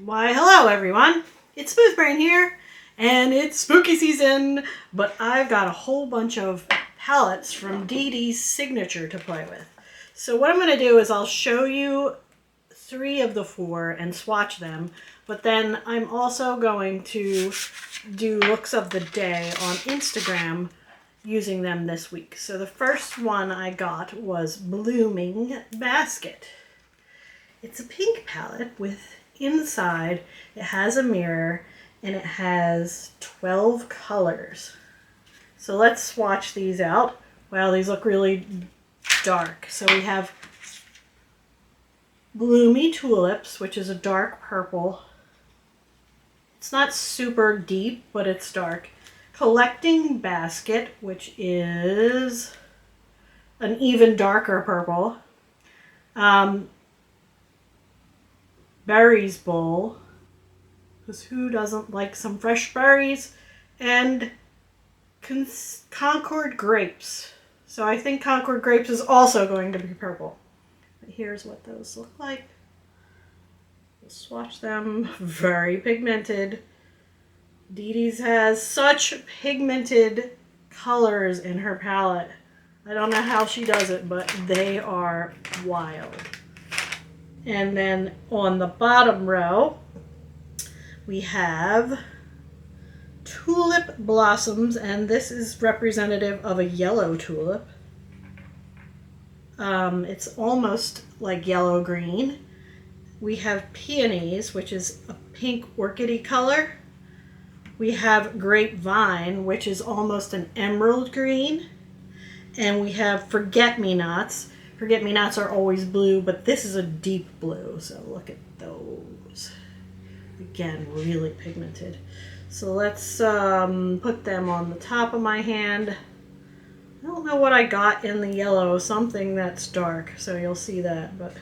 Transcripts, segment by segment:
Why, hello everyone. It's Smoothbrain here, and it's spooky season, but I've got a whole bunch of palettes from Dede's Signature to play with. So what I'm going to do is I'll show you 3 of the 4 and swatch them, but then I'm also going to do looks of the day on Instagram using them this week. So the first one I got was Blooming Basket. It's a pink palette with inside, it has a mirror and it has 12 colors. So let's swatch these out. Wow, these look really dark. So we have Bloomy Tulips, which is a dark purple. It's not super deep, but it's dark. Collecting Basket, which is an even darker purple. Berries Bowl, because who doesn't like some fresh berries? And Concord Grapes. So I think Concord Grapes is also going to be purple. But here's what those look like. We'll swatch them. Very pigmented. Dede's has such pigmented colors in her palette. I don't know how she does it, but they are wild. And then on the bottom row, we have Tulip Blossoms, and this is representative of a yellow tulip. It's almost like yellow-green. We have Peonies, which is a pink orchidy color. We have Grapevine, which is almost an emerald green. And we have Forget-Me-Nots. Forget-Me-Nots are always blue, but this is a deep blue, so look at those. Again, really pigmented. So let's put them on the top of my hand. I don't know what I got in the yellow, something that's dark, so you'll see that. But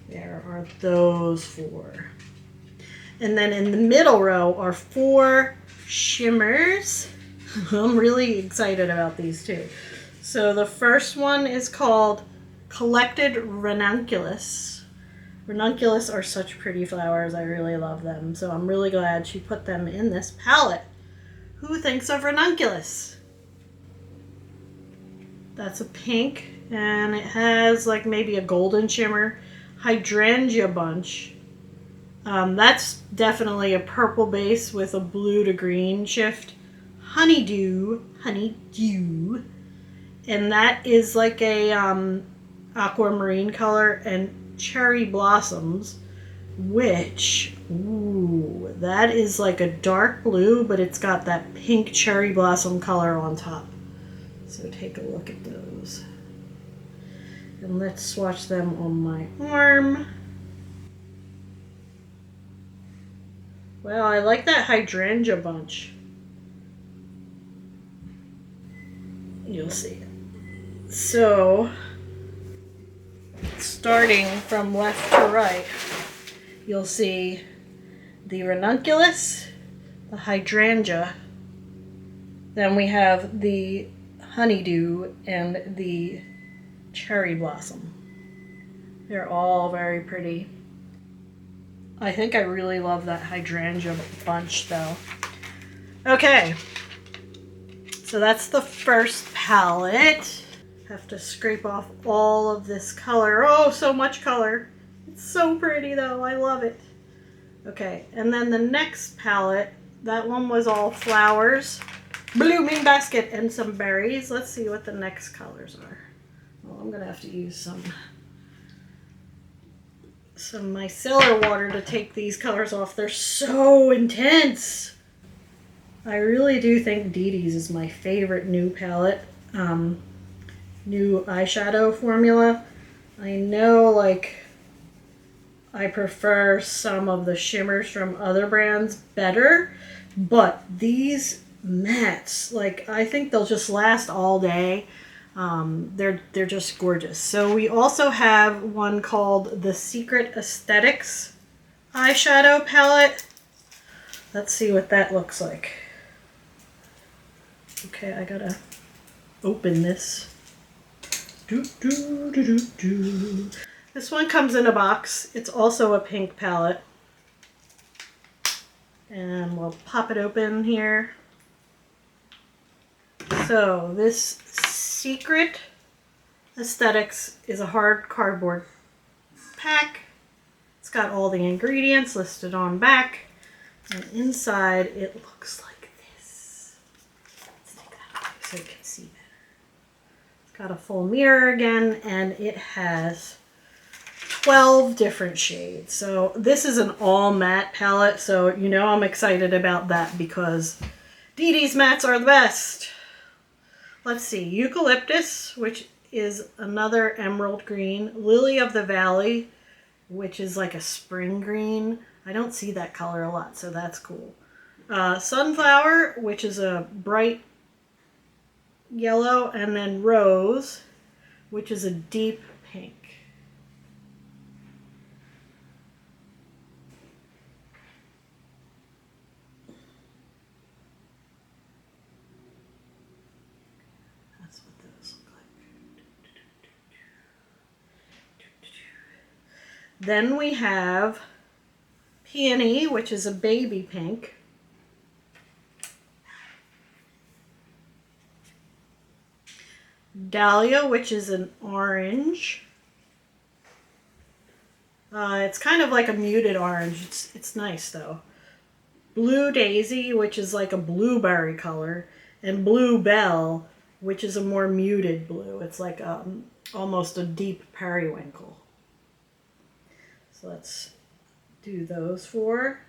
there are those 4. And then in the middle row are 4 shimmers. I'm really excited about these too. So the first one is called Collected Ranunculus. Ranunculus are such pretty flowers. I really love them. So I'm really glad she put them in this palette. Who thinks of ranunculus? That's a pink, and it has like maybe a golden shimmer. Hydrangea Bunch. That's definitely a purple base with a blue to green shift. Honeydew, and that is like a aquamarine color. And Cherry Blossoms, which, ooh, that is like a dark blue, but it's got that pink cherry blossom color on top. So take a look at those. And let's swatch them on my arm. Well, I like that Hydrangea Bunch. You'll see it. So, starting from left to right, you'll see the ranunculus, the hydrangea, then we have the honeydew, and the cherry blossom. They're all very pretty. I think I really love that hydrangea bunch though. Okay. So that's the first palette. Have to scrape off all of this color. Oh, so much color. It's so pretty though. I love it. Okay, and then the next palette, that one was all flowers, Blooming Basket, and some berries. Let's see what the next colors are. Well, I'm gonna have to use some micellar water to take these colors off. They're so intense. I really do think Dede's is my favorite new palette, new eyeshadow formula. I know, like, I prefer some of the shimmers from other brands better, but these mattes, like, I think they'll just last all day. They're just gorgeous. So we also have one called the Secret Aesthetics eyeshadow palette. Let's see what that looks like. Okay, I gotta open this. This one comes in a box. It's also a pink palette. And we'll pop it open here. So this Secret Aesthetics is a hard cardboard pack. It's got all the ingredients listed on back. And inside it looks like this. Let's take that off so you can see better. It's got a full mirror again, and it has 12 different shades. So this is an all matte palette, so you know I'm excited about that because Dede's mattes are the best. Let's see, Eucalyptus, which is another emerald green. Lily of the Valley, which is like a spring green. I don't see that color a lot, so that's cool. Sunflower, which is a bright yellow, and then Rose, which is a deep pink. That's what those look like. Then we have Peony, which is a baby pink. Dahlia, which is an orange. It's kind of like a muted orange. It's nice though. Blue Daisy, which is like a blueberry color. And Blue Bell, which is a more muted blue. It's like almost a deep periwinkle. So let's do those four.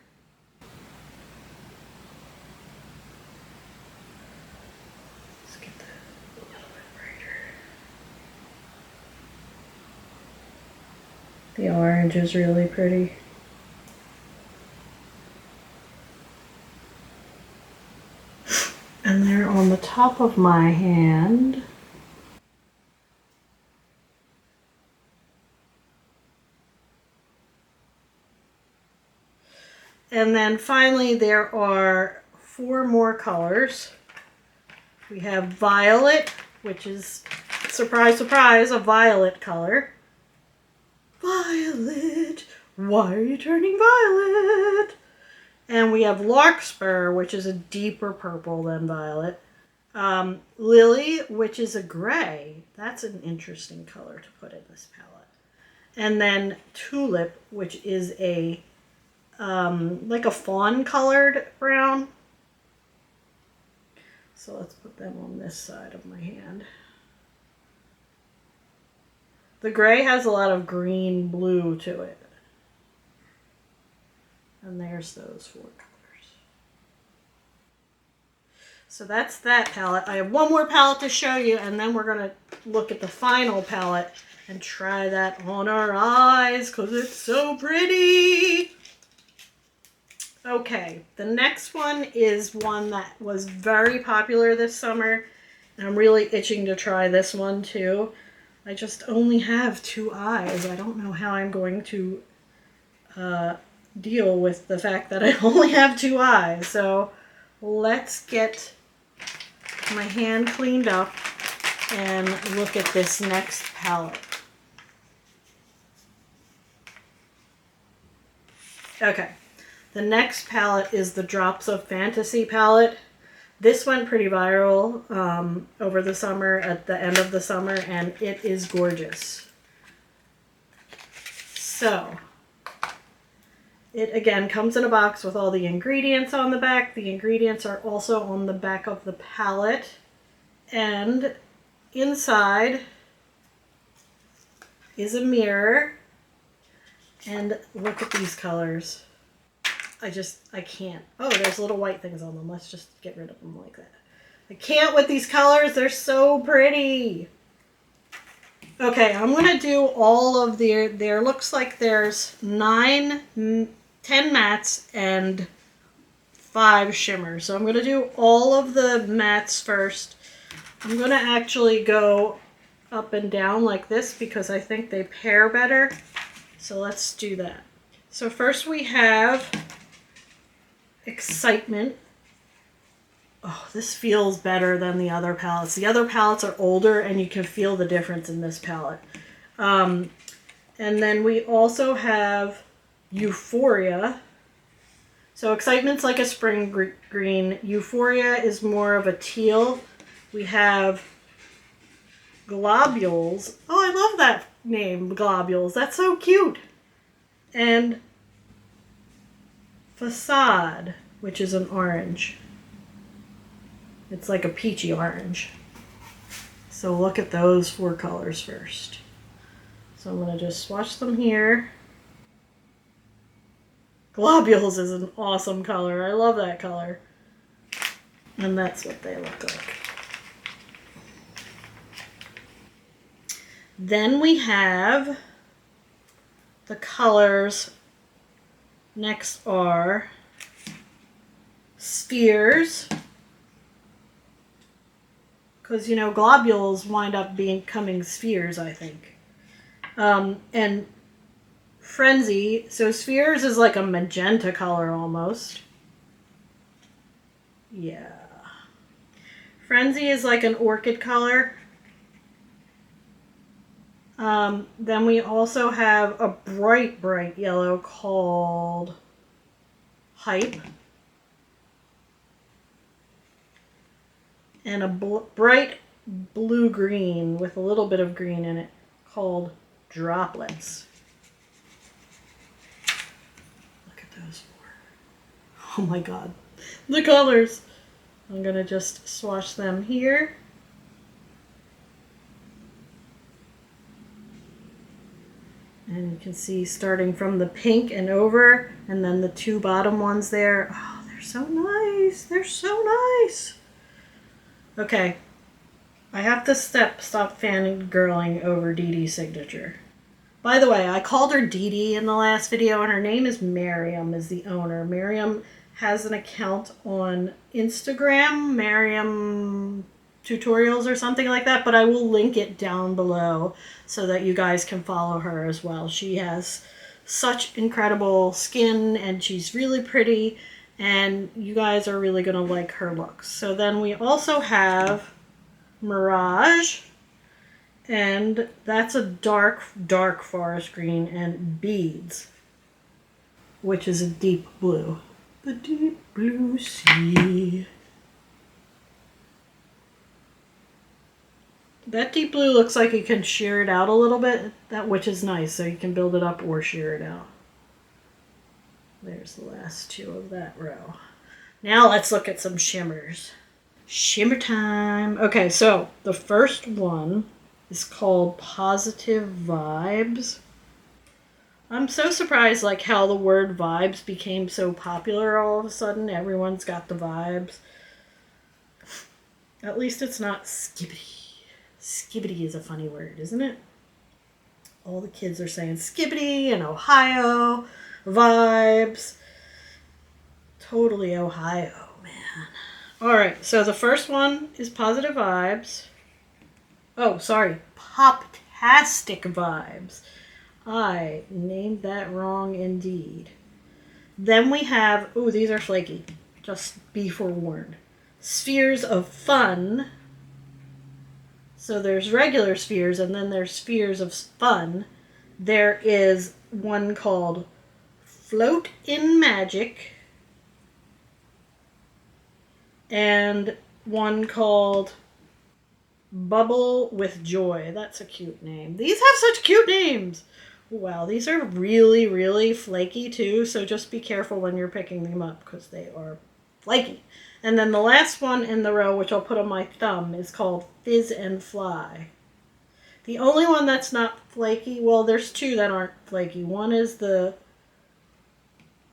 Let's get that a little bit brighter. The orange is really pretty. And they're on the top of my hand. And then finally there are 4 more colors. We have Violet, which is, surprise, surprise, a violet color. Violet, why are you turning violet? And we have Larkspur, which is a deeper purple than violet. Lily, which is a gray. That's an interesting color to put in this palette. And then Tulip, which is a like a fawn colored brown. So let's put them on this side of my hand. The gray has a lot of green blue to it. And there's those 4 colors. So that's that palette. I have one more palette to show you, and then we're going to look at the final palette and try that on our eyes because it's so pretty. Okay, the next one is one that was very popular this summer, and I'm really itching to try this one too. I just only have 2 eyes. I don't know how I'm going to deal with the fact that I only have 2 eyes. So let's get my hand cleaned up and look at this next palette. Okay. The next palette is the Drops of Fantasy palette. This went pretty viral over the summer, at the end of the summer, and it is gorgeous. So, it again comes in a box with all the ingredients on the back. The ingredients are also on the back of the palette. And inside is a mirror. And look at these colors. I can't. Oh, there's little white things on them. Let's just get rid of them like that. I can't with these colors. They're so pretty. Okay, I'm going to do all of there looks like there's 10 mattes and 5 shimmers. So I'm going to do all of the mattes first. I'm going to actually go up and down like this because I think they pair better. So let's do that. So first we have Excitement. Oh, this feels better than the other palettes. The other palettes are older and you can feel the difference in this palette. And then we also have Euphoria. So Excitement's like a spring green. Euphoria is more of a teal. We have Globules. Oh, I love that name, Globules. That's so cute. And Facade, which is an orange. It's like a peachy orange. So look at those 4 colors first. So I'm going to just swatch them here. Globules is an awesome color. I love that color. And that's what they look like. Then we have the colors next are Spheres. Because, you know, globules wind up becoming spheres, I think. And Frenzy. So Spheres is like a magenta color almost. Yeah. Frenzy is like an orchid color. Then we also have a bright, bright yellow called Hype. And a bright blue-green with a little bit of green in it called Droplets. Look at those 4. Oh my god. The colors! I'm going to just swatch them here. And you can see starting from the pink and over, and then the 2 bottom ones there. Oh, they're so nice. They're so nice. Okay. I have to stop fangirling over Dede's signature. By the way, I called her Dede in the last video, and her name is Miriam, is the owner. Miriam has an account on Instagram, Miriam Tutorials or something like that, but I will link it down below so that you guys can follow her as well. She has such incredible skin and she's really pretty and you guys are really going to like her looks. So then we also have Mirage, and that's a dark, dark forest green, and Beads, which is a deep blue. The deep blue sea. That deep blue looks like you can shear it out a little bit, which is nice, so you can build it up or shear it out. There's the last 2 of that row. Now let's look at some shimmers. Shimmer time. Okay, so the first one is called Positive Vibes. I'm so surprised like how the word vibes became so popular all of a sudden. Everyone's got the vibes. At least it's not skibbity. Skibbity is a funny word, isn't it? All the kids are saying skibbity and Ohio vibes. Totally Ohio, man. Alright, so the first one is Positive Vibes. Oh, sorry. Poptastic Vibes. I named that wrong indeed. Then we have, ooh, these are flaky. Just be forewarned. Spheres of Fun. So there's regular spheres and then there's spheres of fun. There is one called Float in Magic. And one called Bubble with Joy. That's a cute name. These have such cute names. Wow, these are really, really flaky too, so just be careful when you're picking them up because they are flaky. And then the last one in the row, which I'll put on my thumb, is called Fizz and Fly. The only one that's not flaky, well, there's 2 that aren't flaky. One is the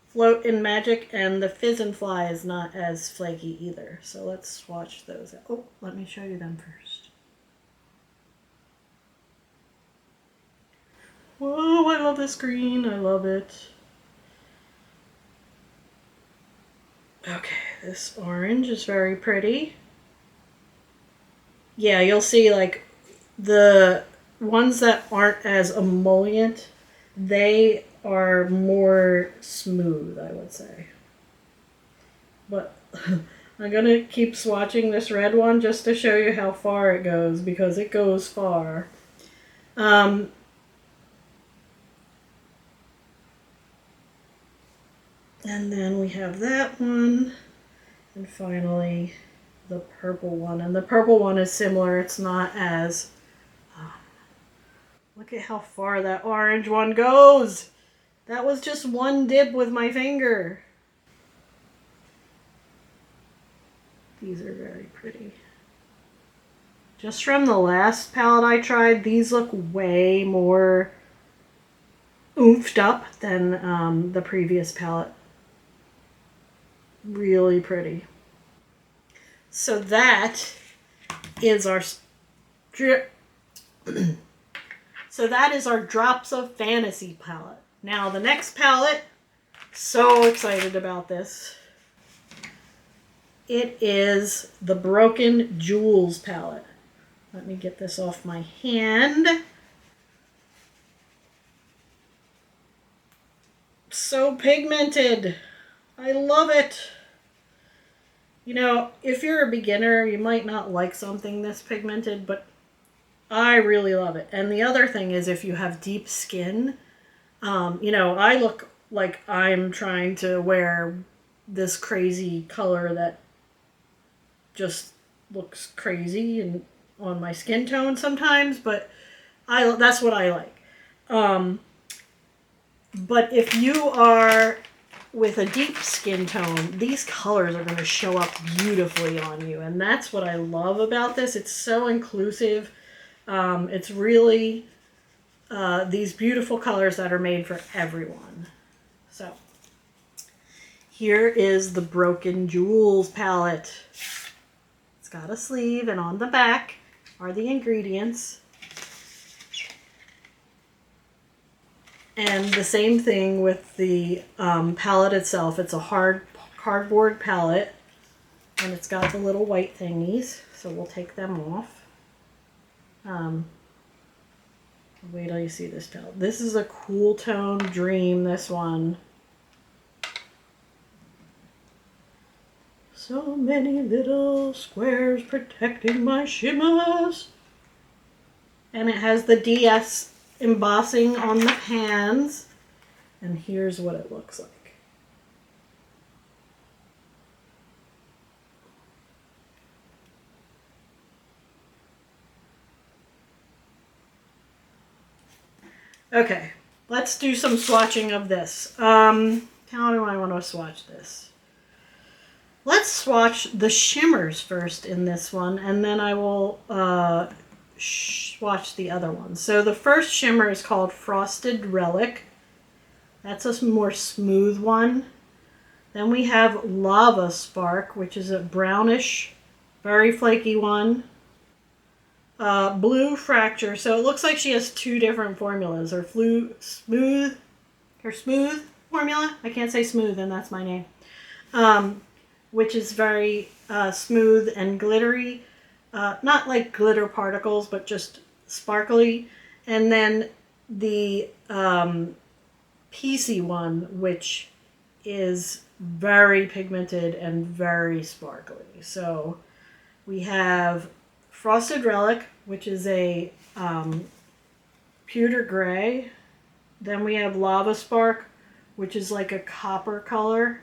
Float in Magic, and the Fizz and Fly is not as flaky either. So let's swatch those. Oh, let me show you them first. Whoa, I love this green. I love it. Okay, this orange is very pretty. Yeah, you'll see like the ones that aren't as emollient, they are more smooth, I would say. But I'm going to keep swatching this red one just to show you how far it goes, because it goes far. And then we have that one. And finally, the purple one. And the purple one is similar. It's not as... look at how far that orange one goes. That was just one dip with my finger. These are very pretty. Just from the last palette I tried, these look way more oomphed up than the previous palette. Really pretty. So that is our so that is our Drops of Fantasy palette. Now the next palette, so excited about this. It is the Broken Jewels palette. Let me get this off my hand. So pigmented. I love it. You know, if you're a beginner, you might not like something this pigmented, but I really love it. And the other thing is, if you have deep skin, you know, I look like I'm trying to wear this crazy color that just looks crazy and on my skin tone sometimes, but that's what I like. But if you are with a deep skin tone, these colors are going to show up beautifully on you, and that's what I love about this. It's so inclusive. It's really these beautiful colors that are made for everyone. So here is the Broken Jewels palette. It's got a sleeve, and on the back are the ingredients. And the same thing with the palette itself. It's a hard cardboard palette, and it's got the little white thingies, so we'll take them off. Wait till you see this palette. This is a Cool Tone Dream, this one. So many little squares protecting my shimmers. And it has the DS embossing on the hands. And here's what it looks like. Okay, let's do some swatching of this. How do I want to swatch this? Let's swatch the shimmers first in this one, and then I will swatch the other ones. So the first shimmer is called Frosted Relic. That's a more smooth one. Then we have Lava Spark, which is a brownish, very flaky one. Blue Fracture. So it looks like she has two different formulas. Her smooth formula. I can't say smooth, and that's my name. Which is very smooth and glittery. Not like glitter particles, but just sparkly. And then the PC one, which is very pigmented and very sparkly. So we have Frosted Relic, which is a pewter gray. Then we have Lava Spark, which is like a copper color.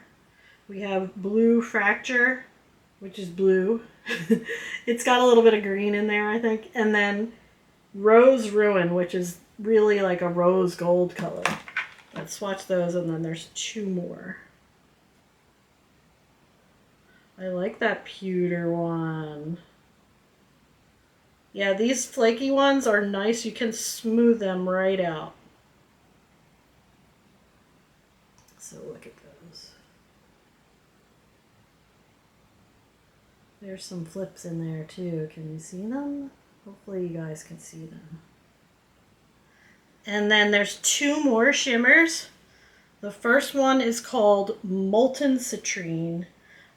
We have Blue Fracture, which is blue. It's got a little bit of green in there, I think. And then Rose Ruin, which is really like a rose gold color. Let's swatch those, and then there's two more. I like that pewter one. Yeah, these flaky ones are nice. You can smooth them right out. So look at those. There's some flips in there too. Can you see them? Hopefully you guys can see them. And then there's two more shimmers. The first one is called Molten Citrine.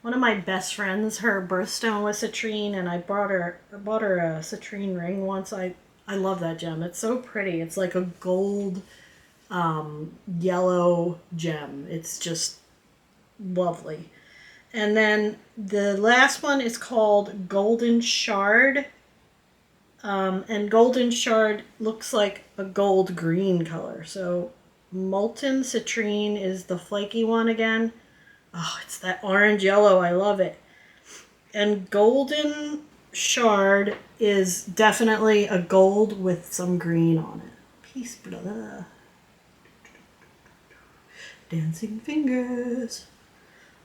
One of my best friends, her birthstone was citrine, and I bought her a citrine ring once. I love that gem. It's so pretty. It's like a gold yellow gem. It's just lovely. And then the last one is called Golden Shard. And Golden Shard looks like a gold green color. So Molten Citrine is the flaky one again. Oh, it's that orange yellow. I love it. And Golden Shard is definitely a gold with some green on it. Peace, brother. Dancing fingers.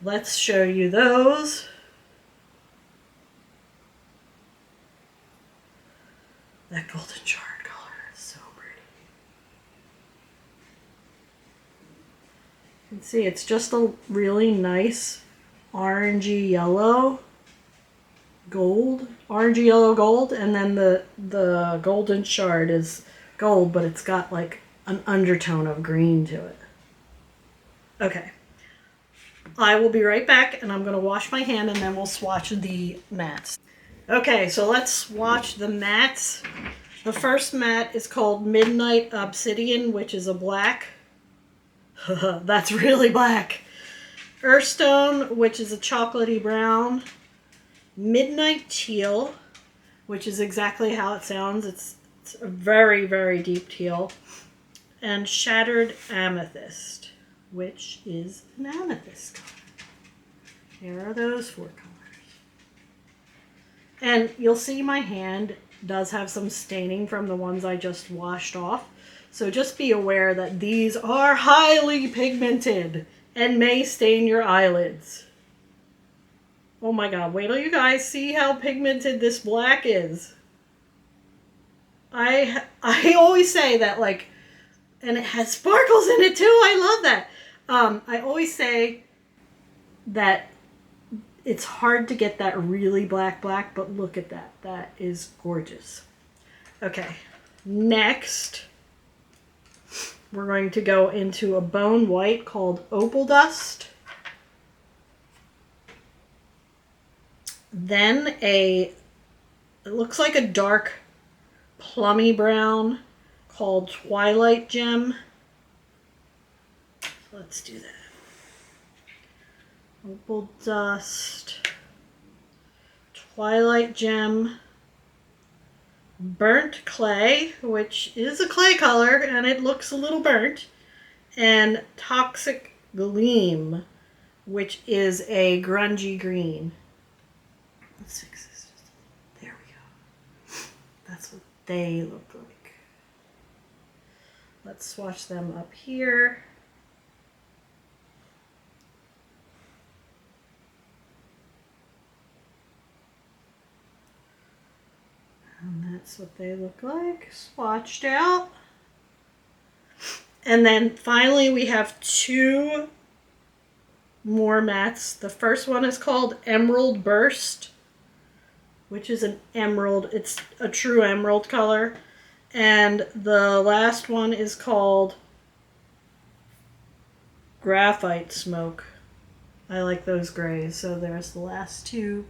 Let's show you those. That Golden Shard color is so pretty. You can see it's just a really nice orangey yellow gold. Orangey yellow gold. And then the Golden Shard is gold, but it's got like an undertone of green to it. Okay. I will be right back, and I'm going to wash my hand, and then we'll swatch the mats. Okay, so let's swatch the mats. The first mat is called Midnight Obsidian, which is a black. That's really black. Earthstone, which is a chocolatey brown. Midnight Teal, which is exactly how it sounds. It's a very, very deep teal. And Shattered Amethyst, which is an amethyst color. Here are those 4 colors. And you'll see my hand does have some staining from the ones I just washed off. So just be aware that these are highly pigmented and may stain your eyelids. Oh my god, wait till you guys see how pigmented this black is. I always say that, like, and it has sparkles in it too. I love that. I always say that it's hard to get that really black, but look at that. That is gorgeous. Okay, next we're going to go into a bone white called Opal Dust. Then it looks like a dark plummy brown called Twilight Gem. Let's do that. Opal Dust, Twilight Gem, Burnt Clay, which is a clay color and it looks a little burnt, and Toxic Gleam, which is a grungy green. Let's fix this. There we go. That's what they look like. Let's swatch them up here. And that's what they look like, swatched out. And then finally we have 2 more mats. The first one is called Emerald Burst, which is an emerald. It's a true emerald color. And the last one is called Graphite Smoke. I like those grays. So there's the last 2.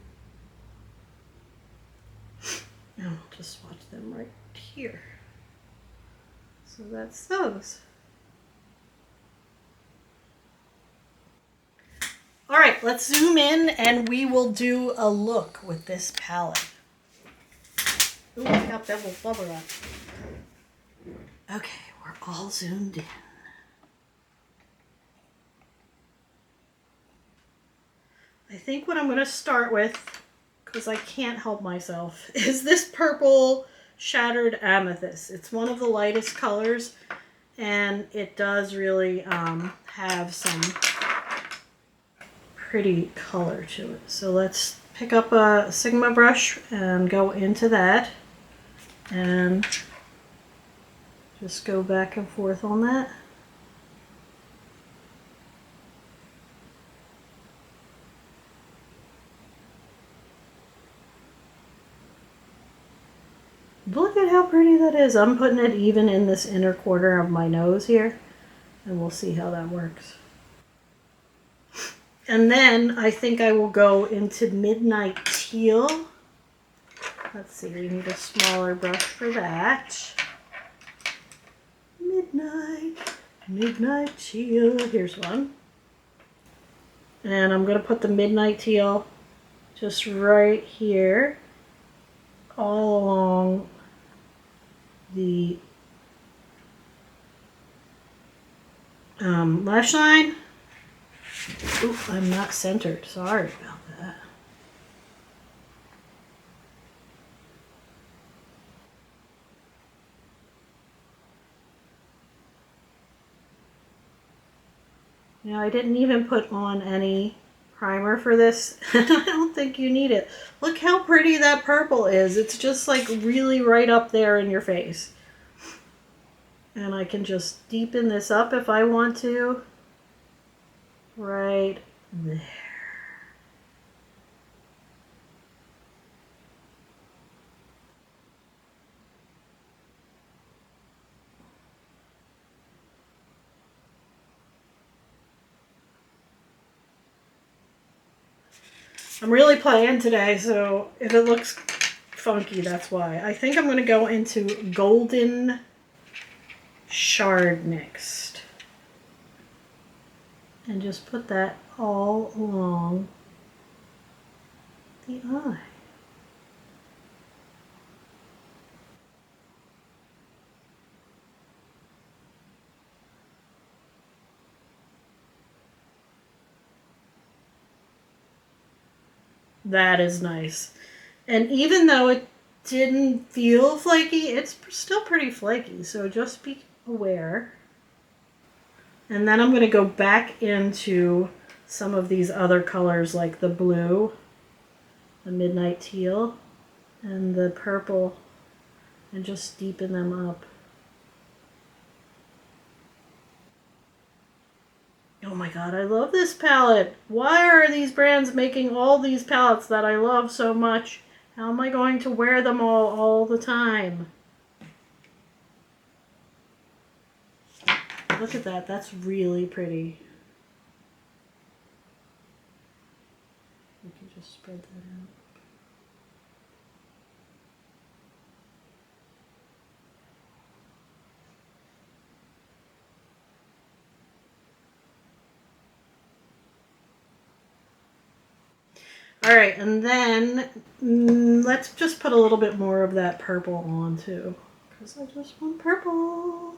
And I'll just swatch them right here. So that's those. All right, let's zoom in and we will do a look with this palette. Ooh, I got beveled blubber on. Okay, we're all zoomed in. I think what I'm going to start with, because I can't help myself, is this purple Shattered Amethyst. It's one of the lightest colors, and it does really have some pretty color to it. So let's pick up a Sigma brush and go into that, and just go back and forth on that. Look at how pretty that is. I'm putting it even in this inner corner of my nose here, and we'll see how that works. And then I think I will go into Midnight Teal. Let's see, we need a smaller brush for that. Midnight Teal. Here's one. And I'm going to put the midnight teal just right here, all along the lash line. Ooh, I'm not centered. Sorry about that. Now, I didn't even put on any primer for this. I don't think you need it. Look how pretty that purple is. It's just like really right up there in your face. And I can just deepen this up if I want to. Right there. I'm really playing today, so if it looks funky, that's why. I think I'm going to go into Golden Shard next. And just put that all along the eye. That is nice. And even though it didn't feel flaky, it's still pretty flaky, so just be aware. And then I'm going to go back into some of these other colors like the blue, the midnight teal, and the purple, and just deepen them up. Oh my god, I love this palette. Why are these brands making all these palettes that I love so much? How am I going to wear them all the time? Look at that, that's really pretty. We can just spread that out. All right, and then let's just put a little bit more of that purple on too, because I just want purple.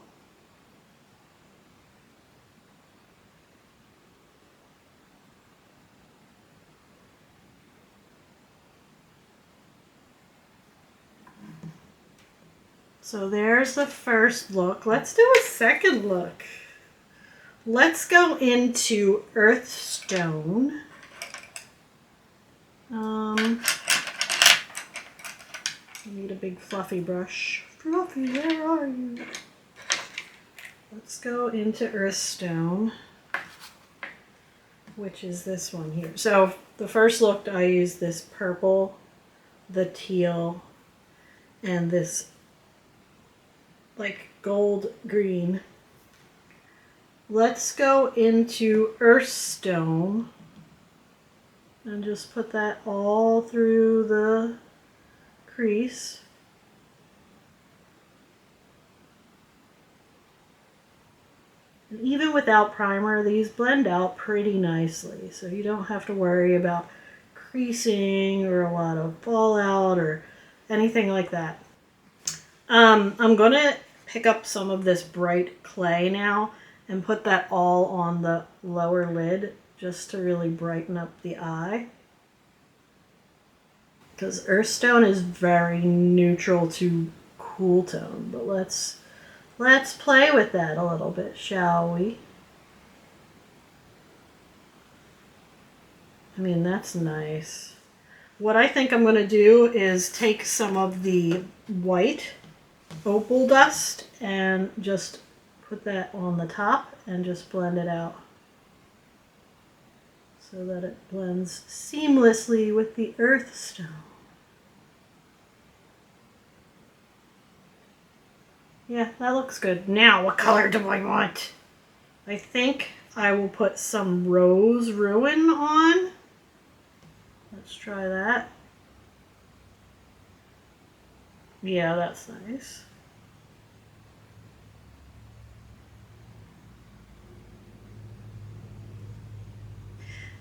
So there's the first look. Let's do a second look. Let's go into Earthstone. I need a big fluffy brush. Fluffy, where are you? Let's go into Earthstone, which is this one here. So the first look, I used this purple, the teal, and this like gold green. Let's go into Earthstone and just put that all through the crease. And even without primer, these blend out pretty nicely, so you don't have to worry about creasing or a lot of fallout or anything like that. I'm going to pick up some of this bright clay now and put that all on the lower lid just to really brighten up the eye. Because Earthstone is very neutral to cool tone, but let's play with that a little bit, shall we? I mean, that's nice. What I think I'm going to do is take some of the white opal dust and just put that on the top and just blend it out so that it blends seamlessly with the Earthstone. Yeah, that looks good. Now, what color do I want? I think I will put some Rose Ruin on. Let's try that. Yeah, that's nice.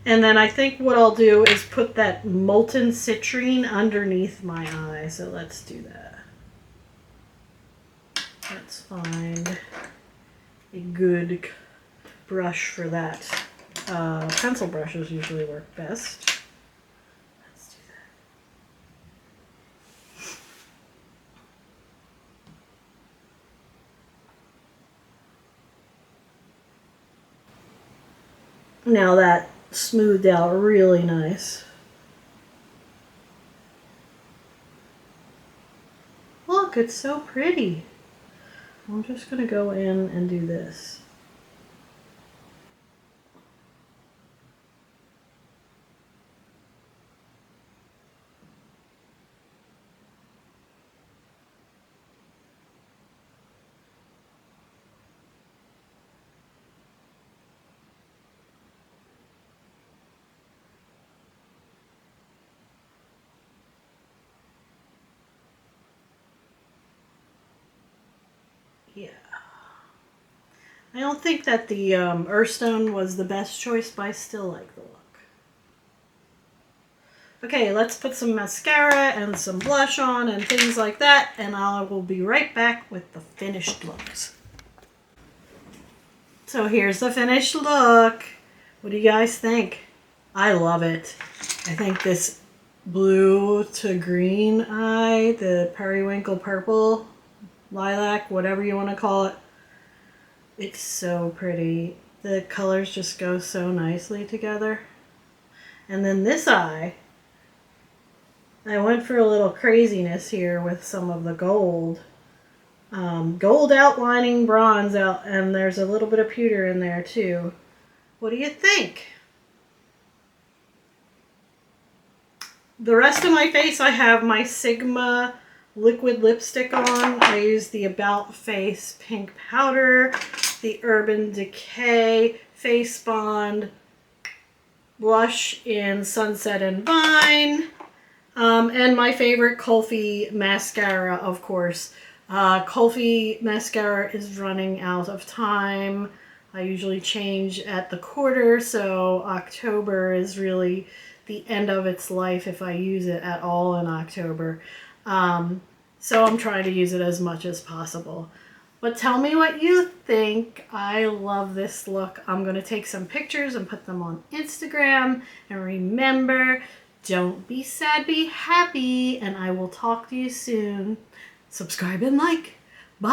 And then I think what I'll do is put that molten citrine underneath my eye. So let's do that. Let's find a good brush for that. Pencil brushes usually work best. Let's do that. Now that smoothed out really nice. Look, it's so pretty. I'm just going to go in and do this. Yeah. I don't think that the Earthstone was the best choice, but I still like the look. Okay, let's put some mascara and some blush on and things like that, and I will be right back with the finished looks. So here's the finished look. What do you guys think? I love it. I think this blue to green eye, the periwinkle purple, lilac, whatever you want to call it, it's so pretty. The colors just go so nicely together. And then this eye, I went for a little craziness here with some of the gold. Gold outlining bronze out, and there's a little bit of pewter in there too. What do you think? The rest of my face, I have my Sigma liquid lipstick on. I use the About Face pink powder, the Urban Decay Face Bond blush in Sunset and Vine, and my favorite Kulfi mascara, of course. Kulfi mascara is running out of time. I usually change at the quarter, so October is really the end of its life if I use it at all in October. So I'm trying to use it as much as possible. But tell me what you think. I love this look. I'm going to take some pictures and put them on Instagram. And remember, don't be sad, be happy. And I will talk to you soon. Subscribe and like. Bye.